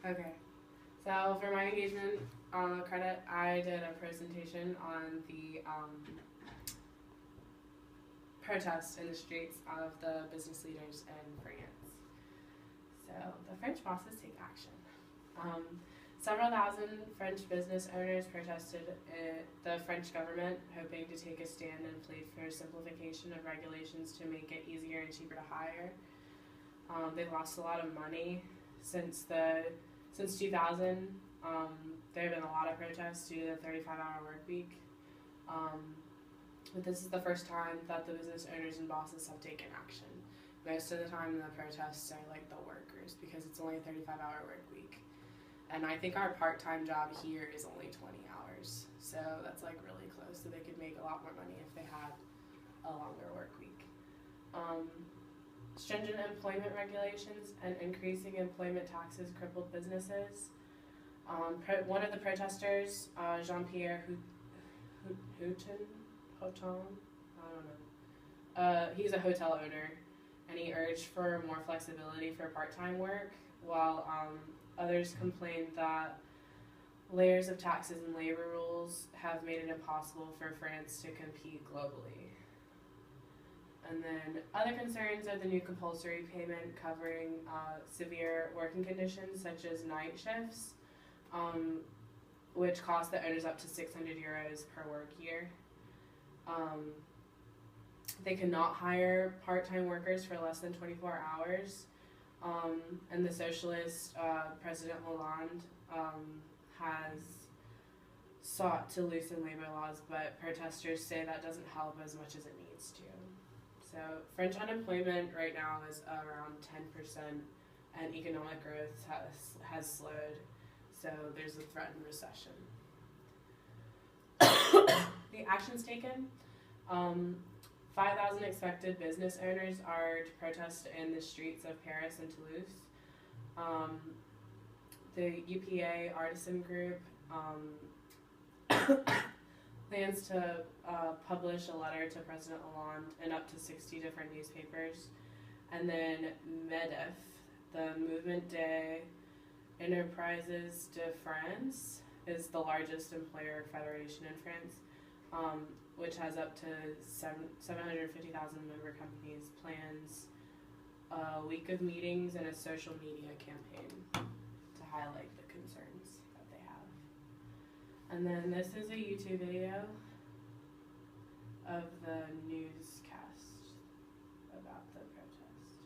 Okay. So for my engagement credit, I did a presentation on the protest in the streets of the business leaders in France. So the French bosses take action. Several thousand French business owners protested the French government, hoping to take a stand and plead for simplification of regulations to make it easier and cheaper to hire. They've lost a lot of money since 2000. There have been a lot of protests due to the 35-hour work week. But this is the first time that the business owners and bosses have taken action. Most of the time the protests are like the workers because it's only a 35-hour work week. And I think our part-time job here is only 20 hours. So that's like really close. So they could make a lot more money if they had a longer work week. Stringent employment regulations and increasing employment taxes crippled businesses. One of the protesters, Jean-Pierre Houton, I don't know. He's a hotel owner, and he urged for more flexibility for part-time work, while others complained that layers of taxes and labor rules have made it impossible for France to compete globally. And then other concerns are the new compulsory payment covering severe working conditions such as night shifts, which cost the owners up to 600 euros per work year. They cannot hire part-time workers for less than 24 hours. And the socialist President Hollande has sought to loosen labor laws, but protesters say that doesn't help as much as it needs to. So French unemployment right now is around 10%, and economic growth has slowed. So there's a threatened recession. The actions taken. 5,000 expected business owners are to protest in the streets of Paris and Toulouse. The UPA Artisan Group plans to publish a letter to President Hollande in up to 60 different newspapers. And then MEDEF, the Mouvement des Entreprises de France, is the largest employer federation in France, which has up to 750,000 member companies, plans a week of meetings and a social media campaign to highlight the concerns that they have. And then this is a YouTube video of the newscast about the protest.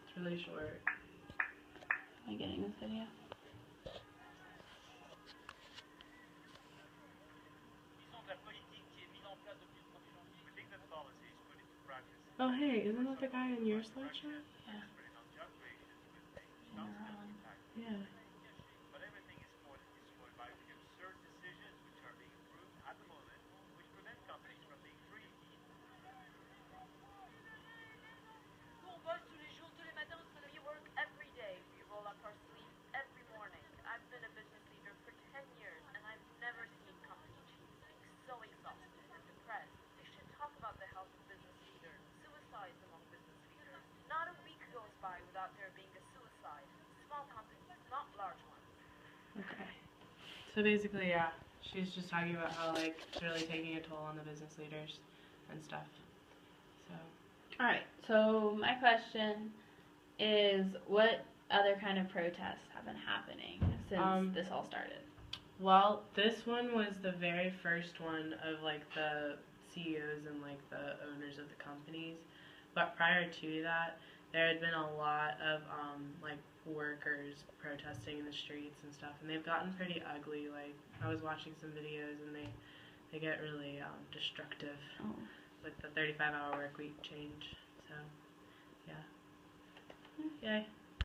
It's really short. Am I getting this video? Oh hey, isn't that the guy in your slideshow? Yeah. Yeah. Okay. So basically, yeah, she's just talking about how like it's really taking a toll on the business leaders and stuff. So. All right. So my question is, what other kind of protests have been happening since this all started? Well, this one was the very first one of like the CEOs and like the owners of the companies. But prior to that, there had been a lot of like workers protesting in the streets and stuff, and they've gotten pretty ugly. Like I was watching some videos, and they get really destructive with the 35-hour work week change. So, yeah. Yay.